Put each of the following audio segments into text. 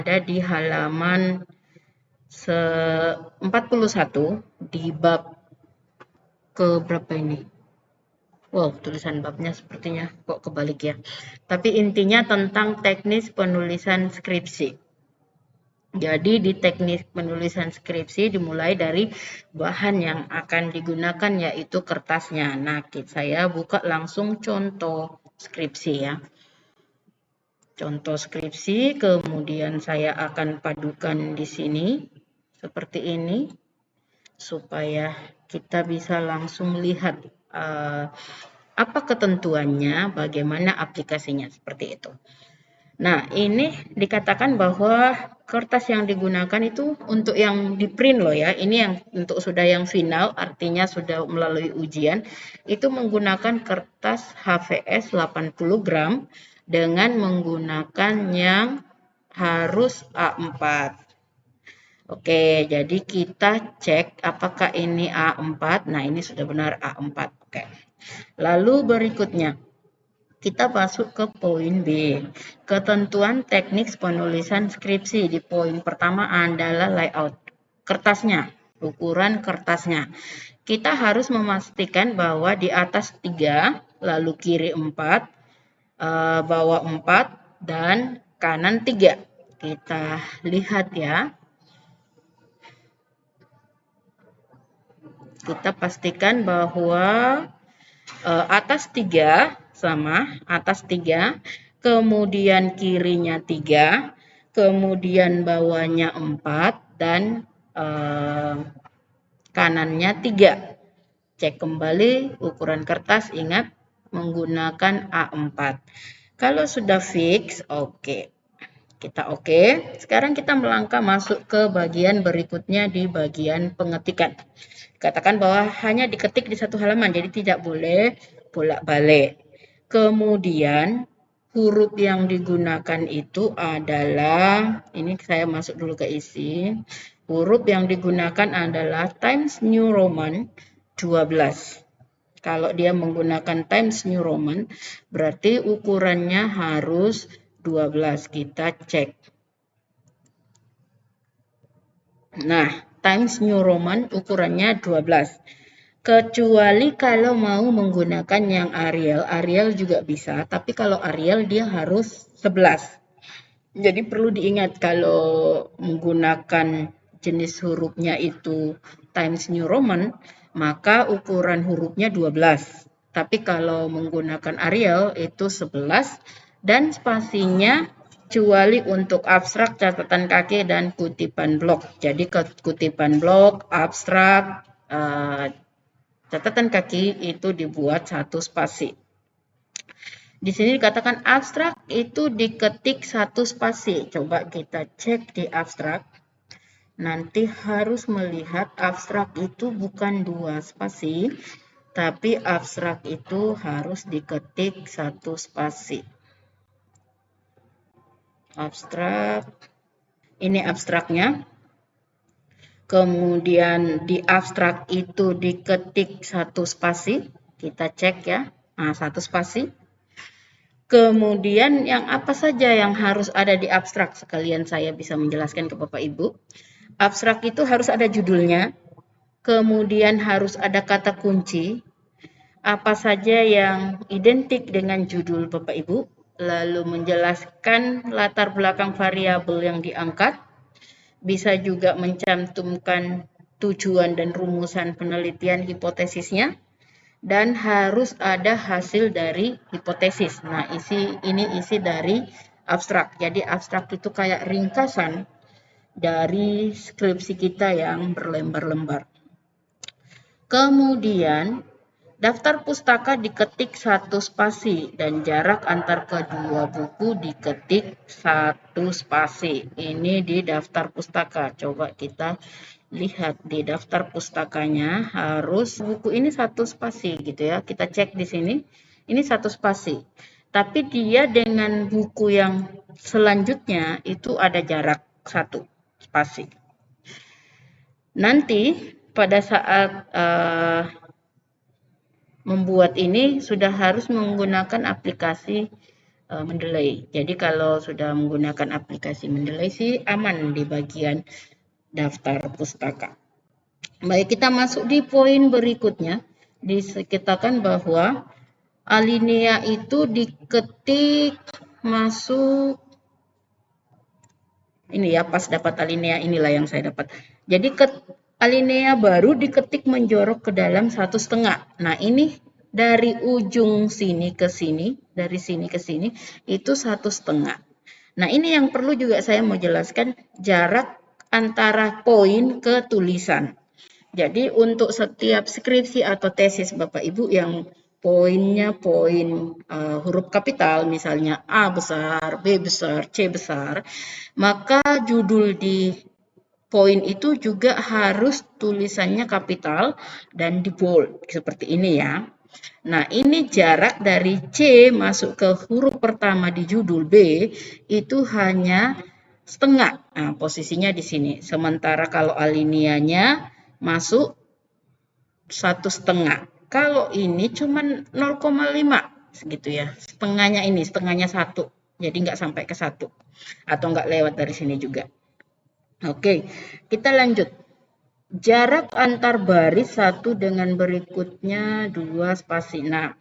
ada di halaman 41 di bab ke berapa ini? Wow, tulisan babnya sepertinya kok kebalik ya. Tapi intinya tentang teknis penulisan skripsi. Jadi di teknik penulisan skripsi dimulai dari bahan yang akan digunakan yaitu kertasnya. Nah, saya buka langsung contoh skripsi ya. Contoh skripsi, kemudian saya akan padukan di sini seperti ini supaya kita bisa langsung lihat apa ketentuannya, bagaimana aplikasinya seperti itu. Nah, ini dikatakan bahwa kertas yang digunakan itu untuk yang di print loh ya. Ini yang untuk sudah yang final, artinya sudah melalui ujian, itu menggunakan kertas HVS 80 gram dengan menggunakan yang harus A4. Oke, jadi kita cek apakah ini A4. Nah, ini sudah benar A4. Oke. Lalu berikutnya, kita masuk ke poin B. Ketentuan teknik penulisan skripsi. Di poin pertama adalah layout kertasnya, ukuran kertasnya. Kita harus memastikan bahwa di atas 3, lalu kiri 4, bawah 4, dan kanan 3. Kita lihat ya. Kita pastikan bahwa atas 3 sama, atas 3, kemudian kirinya 3, kemudian bawahnya 4, dan kanannya 3. Cek kembali ukuran kertas, ingat menggunakan A4. Kalau sudah fix, oke. Kita oke. Sekarang kita melangkah masuk ke bagian berikutnya di bagian pengetikan. Katakan bahwa hanya diketik di satu halaman, jadi tidak boleh bolak-balik. Kemudian huruf yang digunakan itu adalah, ini saya masuk dulu ke isi. Huruf yang digunakan adalah Times New Roman 12. Kalau dia menggunakan Times New Roman, berarti ukurannya harus 12. Kita cek. Nah, Times New Roman ukurannya 12. Kecuali kalau mau menggunakan yang Arial. Arial juga bisa, tapi kalau Arial dia harus 11. Jadi perlu diingat kalau menggunakan jenis hurufnya itu Times New Roman, maka ukuran hurufnya 12. Tapi kalau menggunakan Arial itu 11 dan spasinya kecuali untuk abstrak, catatan kaki, dan kutipan blok. Jadi kutipan blok, abstrak, catatan kaki itu dibuat 1 spasi. Di sini dikatakan abstrak itu diketik 1 spasi. Coba kita cek di abstrak. Nanti harus melihat abstrak itu bukan 2 spasi, tapi abstrak itu harus diketik 1 spasi. Abstrak, ini abstraknya. Kemudian di abstrak itu diketik 1 spasi. Kita cek ya. Nah, 1 spasi. Kemudian yang apa saja yang harus ada di abstrak? Sekalian saya bisa menjelaskan ke Bapak Ibu. Abstrak itu harus ada judulnya. Kemudian harus ada kata kunci. Apa saja yang identik dengan judul Bapak Ibu. Lalu menjelaskan latar belakang variabel yang diangkat. Bisa juga mencantumkan tujuan dan rumusan penelitian hipotesisnya. Dan harus ada hasil dari hipotesis. Nah, ini isi dari abstrak. Jadi abstrak itu kayak ringkasan dari skripsi kita yang berlembar-lembar. Kemudian daftar pustaka diketik 1 spasi dan jarak antar kedua buku diketik 1 spasi. Ini di daftar pustaka. Coba kita lihat di daftar pustakanya harus buku ini 1 spasi gitu ya. Kita cek di sini. Ini 1 spasi. Tapi dia dengan buku yang selanjutnya itu ada jarak 1 spasi. Nanti pada saat membuat ini sudah harus menggunakan aplikasi Mendeley. Jadi kalau sudah menggunakan aplikasi Mendeley sih aman di bagian daftar pustaka. Baik, kita masuk di poin berikutnya. Dikatakan bahwa alinea itu diketik masuk ini ya, pas dapat alinea inilah yang saya dapat. Jadi alinea baru diketik menjorok ke dalam 1,5. Nah, ini dari ujung sini ke sini, dari sini ke sini itu 1,5. Nah, ini yang perlu juga saya mau jelaskan jarak antara poin ke tulisan. Jadi untuk setiap skripsi atau tesis Bapak Ibu yang poinnya poin huruf kapital, misalnya A besar, B besar, C besar, maka judul di poin itu juga harus tulisannya kapital dan di bold, seperti ini ya. Nah, ini jarak dari C masuk ke huruf pertama di judul B itu hanya setengah. Nah, posisinya di sini. Sementara kalau alineanya masuk 1,5. Kalau ini cuman 0,5 segitu ya. Setengahnya ini, setengahnya 1. Jadi nggak sampai ke 1. Atau nggak lewat dari sini juga. Oke, kita lanjut. Jarak antar baris satu dengan berikutnya 2 spasi. Nah,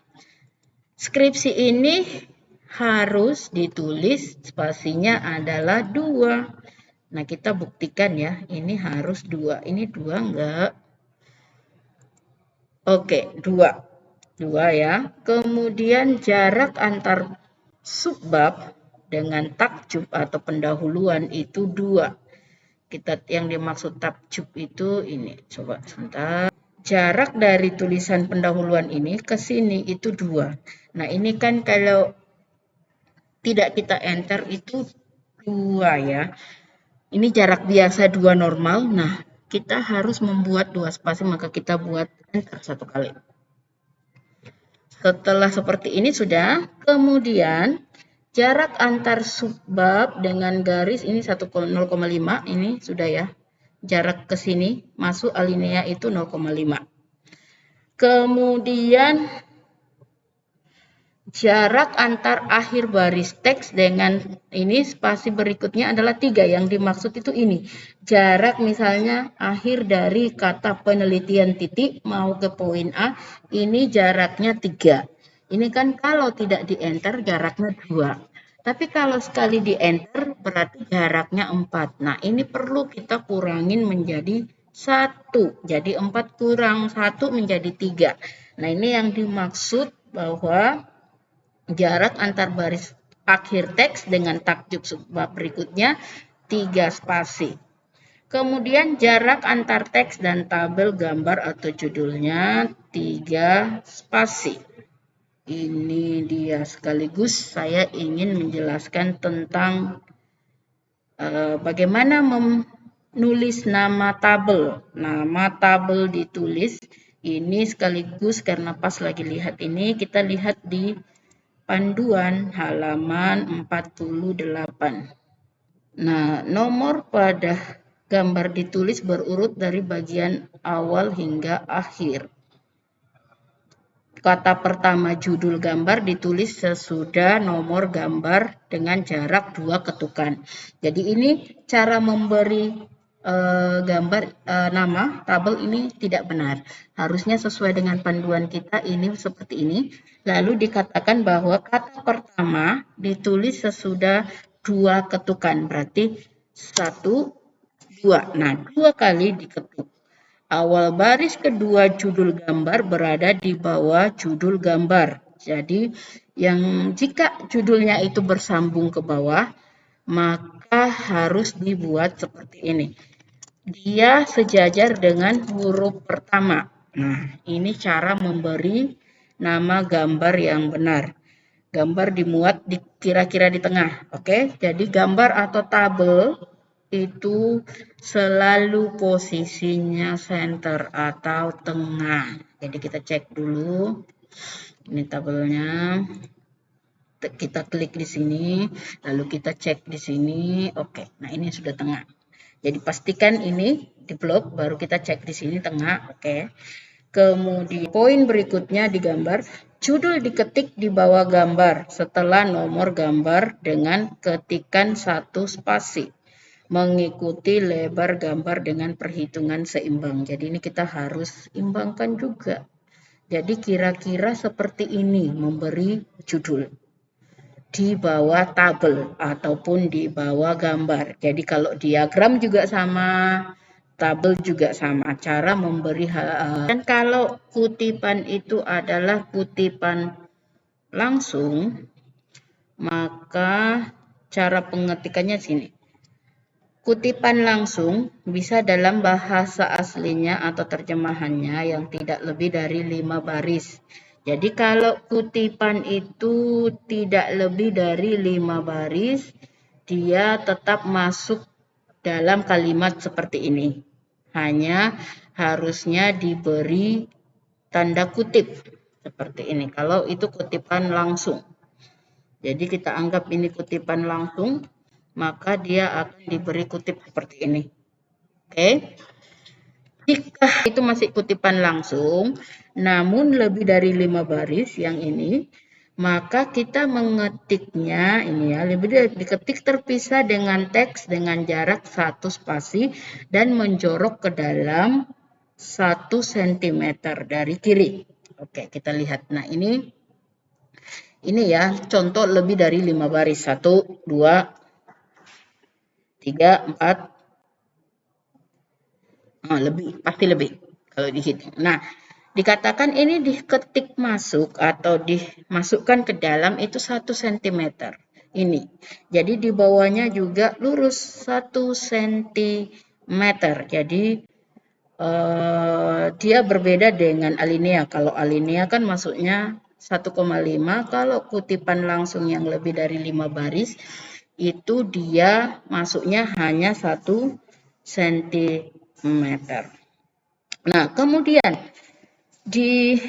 skripsi ini harus ditulis spasinya adalah 2. Nah, kita buktikan ya, ini harus 2. Ini 2 enggak? Oke, 2. 2 ya. Kemudian jarak antar subbab dengan takjub atau pendahuluan itu 2. Kita yang dimaksud takjub itu ini. Coba sebentar. Jarak dari tulisan pendahuluan ini ke sini itu 2. Nah, ini kan kalau tidak kita enter itu 2 ya. Ini jarak biasa 2 normal. Nah, kita harus membuat 2 spasi, maka kita buat enter 1 kali. Setelah seperti ini sudah, kemudian jarak antar subbab dengan garis ini 0,5 ini sudah ya. Jarak ke sini masuk alinea itu 0,5. Kemudian jarak antar akhir baris teks dengan ini spasi berikutnya adalah 3. Yang dimaksud itu ini. Jarak misalnya akhir dari kata penelitian titik mau ke poin A, ini jaraknya 3. Ini kan kalau tidak di enter jaraknya 2. Tapi kalau sekali di enter berarti jaraknya 4. Nah, ini perlu kita kurangin menjadi 1. Jadi 4 kurang 1 menjadi 3. Nah, ini yang dimaksud bahwa jarak antar baris akhir teks dengan takjub subbab berikutnya 3 spasi. Kemudian jarak antar teks dan tabel gambar atau judulnya 3 spasi. Ini dia sekaligus saya ingin menjelaskan tentang bagaimana menulis nama tabel. Nama tabel ditulis ini sekaligus karena pas lagi lihat ini kita lihat di panduan halaman 48. Nah, nomor pada gambar ditulis berurut dari bagian awal hingga akhir. Kata pertama judul gambar ditulis sesudah nomor gambar dengan jarak 2 ketukan. Jadi ini cara memberi gambar nama tabel ini tidak benar. Harusnya sesuai dengan panduan kita ini seperti ini. Lalu dikatakan bahwa kata pertama ditulis sesudah 2 ketukan. Berarti 1, 2. Nah, 2 kali diketuk. Awal baris kedua judul gambar berada di bawah judul gambar. Jadi jika judulnya itu bersambung ke bawah, maka harus dibuat seperti ini. Dia sejajar dengan huruf pertama. Nah, ini cara memberi nama gambar yang benar. Gambar dimuat kira-kira di tengah. Oke, jadi gambar atau tabel itu selalu posisinya center atau tengah. Jadi kita cek dulu. Ini tabelnya. Kita klik di sini, lalu kita cek di sini. Oke, nah ini sudah tengah. Jadi pastikan ini di blok, baru kita cek di sini tengah. Oke. Kemudian poin berikutnya digambar, judul diketik di bawah gambar setelah nomor gambar dengan ketikan 1 spasi. Mengikuti lebar gambar dengan perhitungan seimbang. Jadi ini kita harus imbangkan juga. Jadi kira-kira seperti ini memberi judul di bawah tabel ataupun di bawah gambar. Jadi kalau diagram juga sama, tabel juga sama, cara memberi dan kalau kutipan itu adalah kutipan langsung, maka cara pengetikannya sini. Kutipan langsung bisa dalam bahasa aslinya atau terjemahannya yang tidak lebih dari 5 baris. Jadi kalau kutipan itu tidak lebih dari 5 baris, dia tetap masuk dalam kalimat seperti ini. Hanya harusnya diberi tanda kutip seperti ini. Kalau itu kutipan langsung. Jadi kita anggap ini kutipan langsung, maka dia akan diberi kutip seperti ini. Oke. Jika itu masih kutipan langsung, namun lebih dari 5 baris yang ini, maka kita mengetiknya ini ya, lebih dari diketik terpisah dengan teks dengan jarak 1 spasi dan menjorok ke dalam 1 cm dari kiri. Oke, kita lihat. Nah, ini ya contoh lebih dari 5 baris. 1, 2, 3, 4. Lebih, pasti lebih kalau dihitung. Nah, dikatakan ini diketik masuk atau dimasukkan ke dalam itu 1 cm. Ini. Jadi di bawahnya juga lurus 1 cm. Jadi dia berbeda dengan alinea. Kalau alinea kan masuknya 1,5. Kalau kutipan langsung yang lebih dari 5 baris itu dia masuknya hanya 1 cm. Nah, kemudian di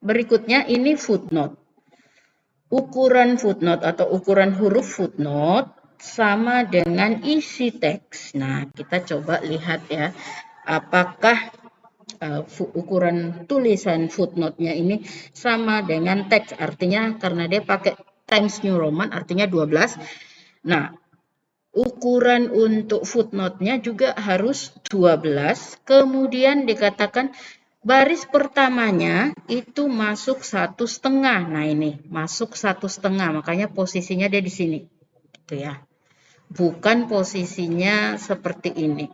berikutnya ini footnote. Ukuran footnote atau ukuran huruf footnote sama dengan isi teks. Nah, kita coba lihat ya, apakah ukuran tulisan footnote-nya ini sama dengan teks. Artinya karena dia pakai Times New Roman, artinya 12. Nah, ukuran untuk footnote-nya juga harus 12. Kemudian dikatakan baris pertamanya itu masuk 1,5. Nah ini masuk 1,5, makanya posisinya dia di sini, gitu ya. Bukan posisinya seperti ini.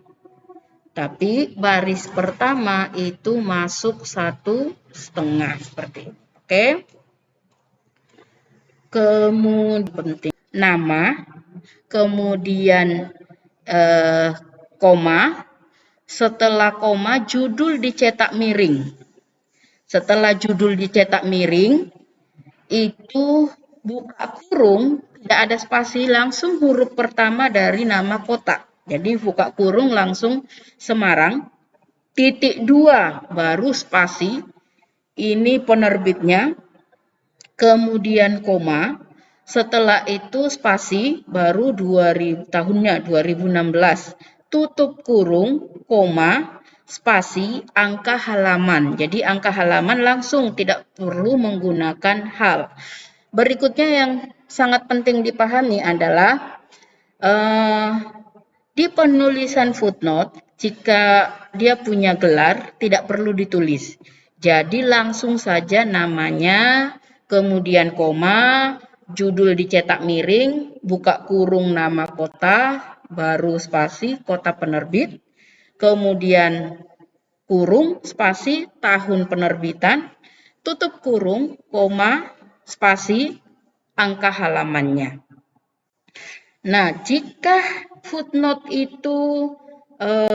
Tapi baris pertama itu masuk 1,5 seperti ini. Oke. Kemudian penting nama, kemudian koma, setelah koma judul dicetak miring. Setelah judul dicetak miring itu buka kurung, tidak ada spasi, langsung huruf pertama dari nama kota. Jadi buka kurung langsung Semarang, titik 2 baru spasi, ini penerbitnya, kemudian koma, setelah itu spasi, baru tahunnya 2016, tutup kurung, koma, spasi, angka halaman. Jadi angka halaman langsung, tidak perlu menggunakan hal. Berikutnya yang sangat penting dipahami adalah di penulisan footnote, jika dia punya gelar, tidak perlu ditulis. Jadi langsung saja namanya, kemudian koma, judul dicetak miring, buka kurung nama kota, baru spasi, kota penerbit, kemudian kurung, spasi, tahun penerbitan, tutup kurung, koma, spasi, angka halamannya. Nah, jika footnote itu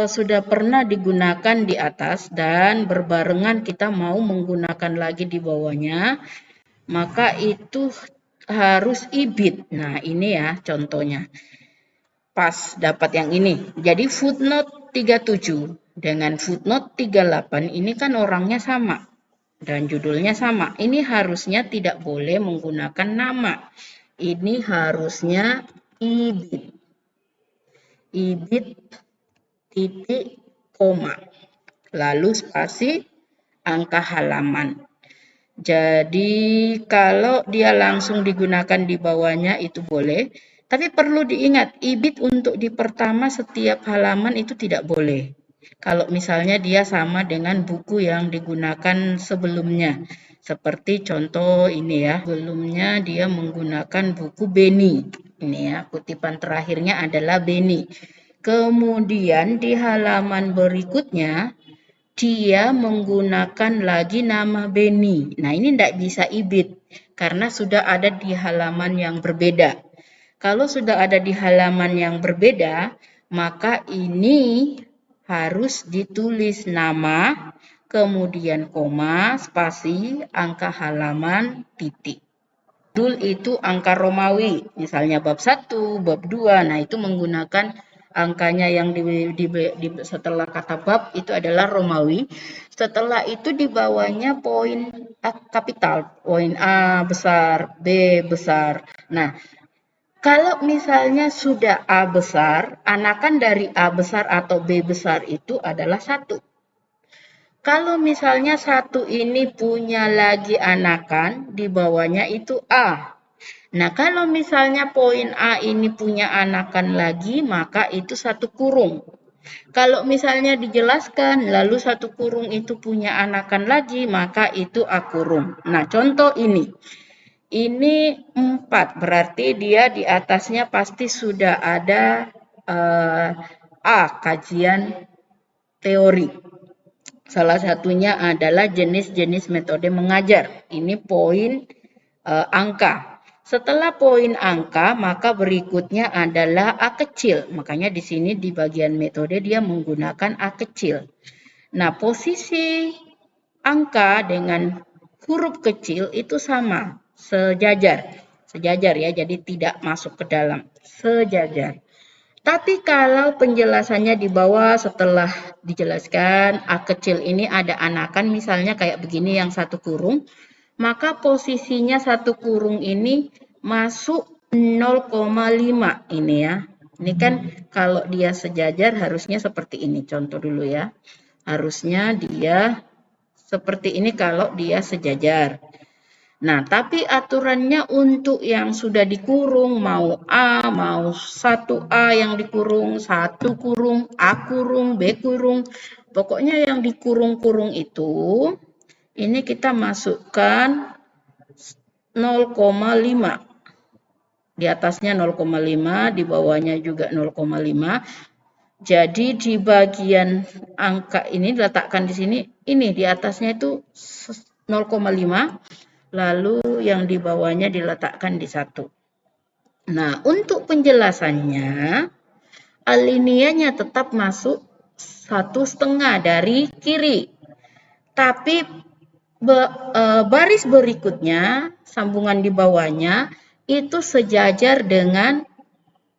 sudah pernah digunakan di atas dan berbarengan kita mau menggunakan lagi di bawahnya, maka itu harus ibid. Nah, ini ya contohnya. Pas dapat yang ini. Jadi footnote 37 dengan footnote 38 ini kan orangnya sama dan judulnya sama. Ini harusnya tidak boleh menggunakan nama. Ini harusnya ibid. Ibid titik koma. Lalu spasi, angka halaman. Jadi kalau dia langsung digunakan di bawahnya itu boleh, tapi perlu diingat ibit untuk di pertama setiap halaman itu tidak boleh. Kalau misalnya dia sama dengan buku yang digunakan sebelumnya. Seperti contoh ini ya, sebelumnya dia menggunakan buku Beni. Ini ya, kutipan terakhirnya adalah Beni. Kemudian di halaman berikutnya dia menggunakan lagi nama Beni. Nah, ini tidak bisa ibit karena sudah ada di halaman yang berbeda. Kalau sudah ada di halaman yang berbeda, maka ini harus ditulis nama, kemudian koma, spasi, angka halaman, titik. Judul itu angka Romawi, misalnya bab 1, bab 2. Nah, itu menggunakan angkanya yang setelah kata bab itu adalah Romawi. Setelah itu di bawahnya poin kapital, poin A besar, B besar. Nah, kalau misalnya sudah A besar, anakan dari A besar atau B besar itu adalah 1. Kalau misalnya 1 ini punya lagi anakan, di bawahnya itu A. Nah, kalau misalnya poin A ini punya anakan lagi, maka itu 1 kurung. Kalau misalnya dijelaskan, lalu 1 kurung itu punya anakan lagi, maka itu A kurung. Nah, contoh ini. Ini 4, berarti dia di atasnya pasti sudah ada A, kajian teori. Salah satunya adalah jenis-jenis metode mengajar. Ini poin angka. Setelah poin angka, maka berikutnya adalah A kecil. Makanya di sini di bagian metode dia menggunakan A kecil. Nah, posisi angka dengan huruf kecil itu sama, sejajar. Sejajar ya, jadi tidak masuk ke dalam. Sejajar. Tapi kalau penjelasannya di bawah setelah dijelaskan A kecil ini ada anakan misalnya kayak begini yang 1 kurung, maka posisinya 1 kurung ini masuk 0,5 ini ya. Ini kan kalau dia sejajar harusnya seperti ini. Contoh dulu ya. Harusnya dia seperti ini kalau dia sejajar. Nah, tapi aturannya untuk yang sudah dikurung, mau A, mau 1A yang dikurung, 1 kurung, A kurung, B kurung. Pokoknya yang dikurung-kurung itu, ini kita masukkan 0,5. Di atasnya 0,5, di bawahnya juga 0,5. Jadi di bagian angka ini diletakkan di sini, ini di atasnya itu 0,5. Lalu yang di bawahnya diletakkan di 1. Nah, untuk penjelasannya, alinianya tetap masuk 1,5 dari kiri. Tapi baris berikutnya, sambungan di bawahnya, itu sejajar dengan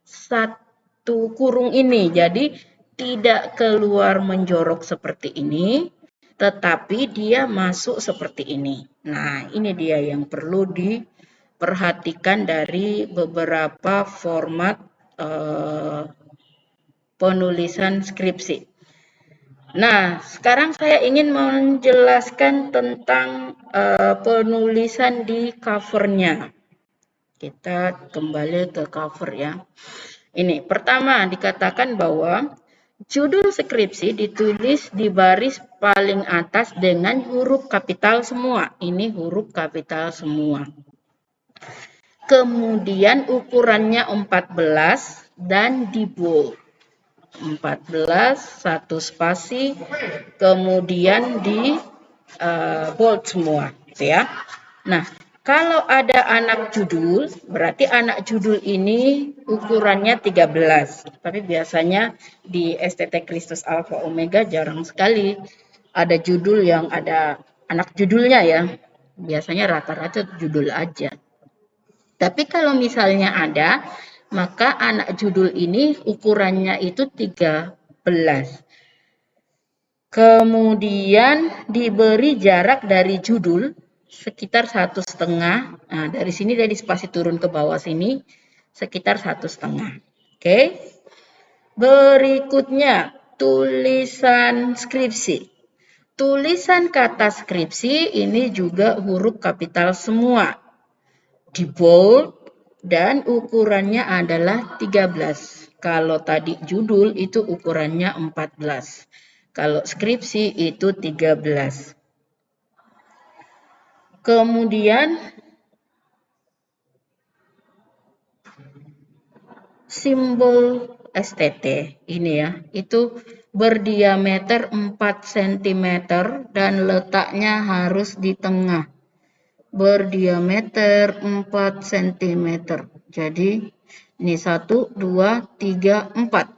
1 kurung ini. Jadi, tidak keluar menjorok seperti ini, tetapi dia masuk seperti ini. Nah, ini dia yang perlu diperhatikan dari beberapa format penulisan skripsi. Nah, sekarang saya ingin menjelaskan tentang penulisan di covernya. Kita kembali ke cover ya. Ini, pertama dikatakan bahwa judul skripsi ditulis di baris paling atas dengan huruf kapital semua. Ini huruf kapital semua. Kemudian ukurannya 14 dan di bold. 14, 1 spasi, kemudian di bold semua. Gitu ya. Nah, kalau ada anak judul, berarti anak judul ini ukurannya 13. Tapi biasanya di STT Kristus Alpha Omega jarang sekali ada judul yang ada anak judulnya ya. Biasanya rata-rata judul aja. Tapi kalau misalnya ada, maka anak judul ini ukurannya itu 13. Kemudian diberi jarak dari judul sekitar 1,5. Nah, dari sini dari spasi turun ke bawah sini sekitar 1,5. Oke. Berikutnya tulisan skripsi. Tulisan kata skripsi ini juga huruf kapital semua. Di bold dan ukurannya adalah 13. Kalau tadi judul itu ukurannya 14. Kalau skripsi itu 13. Kemudian simbol STT ini ya, itu berdiameter 4 cm dan letaknya harus di tengah. Berdiameter 4 cm. Jadi ini 1, 2, 3, 4.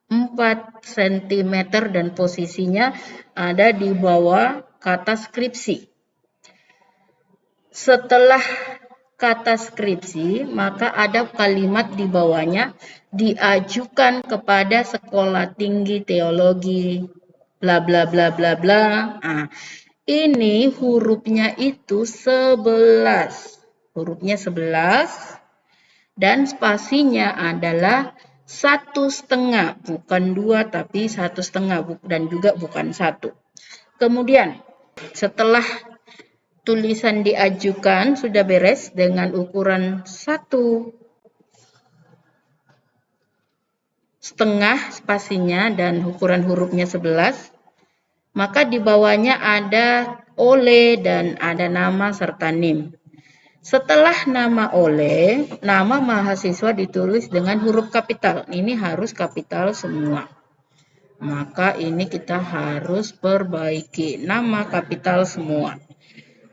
4 cm dan posisinya ada di bawah kata skripsi. Setelah kata skripsi, maka ada kalimat di bawahnya diajukan kepada sekolah tinggi teologi bla bla bla bla bla. Nah, ini hurufnya itu 11. Hurufnya 11 dan spasinya adalah 1,5, bukan 2 tapi 1,5 dan juga bukan 1. Kemudian setelah tulisan diajukan sudah beres dengan ukuran 1,5 spasinya dan ukuran hurufnya 11, maka di bawahnya ada oleh dan ada nama serta NIM. Setelah nama oleh, nama mahasiswa ditulis dengan huruf kapital. Ini harus kapital semua. Maka ini kita harus perbaiki nama kapital semua.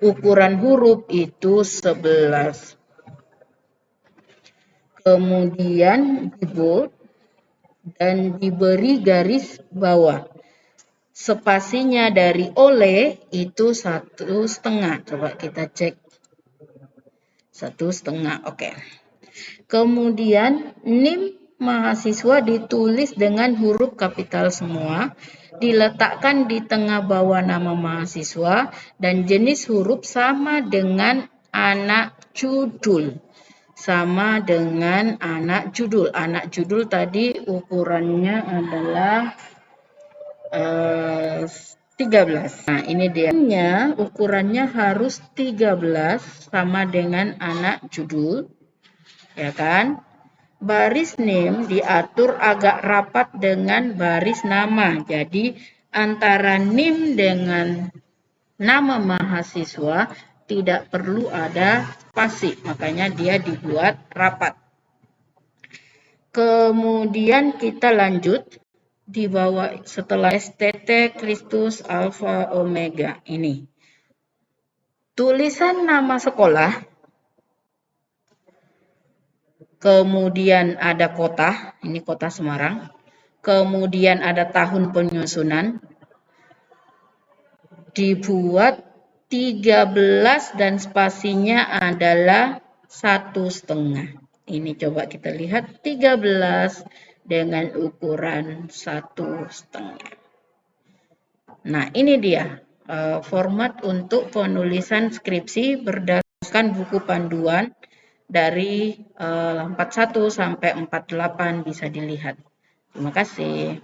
Ukuran huruf itu 11. Kemudian di bold dan diberi garis bawah. Spasinya dari oleh itu 1,5. Coba kita cek. 1,5. Oke. Kemudian NIM mahasiswa ditulis dengan huruf kapital semua, diletakkan di tengah bawah nama mahasiswa, dan jenis huruf sama dengan anak judul. Sama dengan anak judul. Anak judul tadi ukurannya adalah 13. Nah, ini dia. Ukurannya harus 13 sama dengan anak judul. Ya kan? Baris NIM diatur agak rapat dengan baris nama. Jadi antara NIM dengan nama mahasiswa tidak perlu ada spasi. Makanya dia dibuat rapat. Kemudian kita lanjut di bawah setelah STT Kristus Alfa Omega ini. Tulisan nama sekolah. Kemudian ada kota, ini kota Semarang. Kemudian ada tahun penyusunan. Dibuat 13 dan spasinya adalah 1,5. Ini coba kita lihat 13 dengan ukuran 1,5. Nah, ini dia format untuk penulisan skripsi berdasarkan buku panduan dari 41 sampai 48 bisa dilihat. Terima kasih.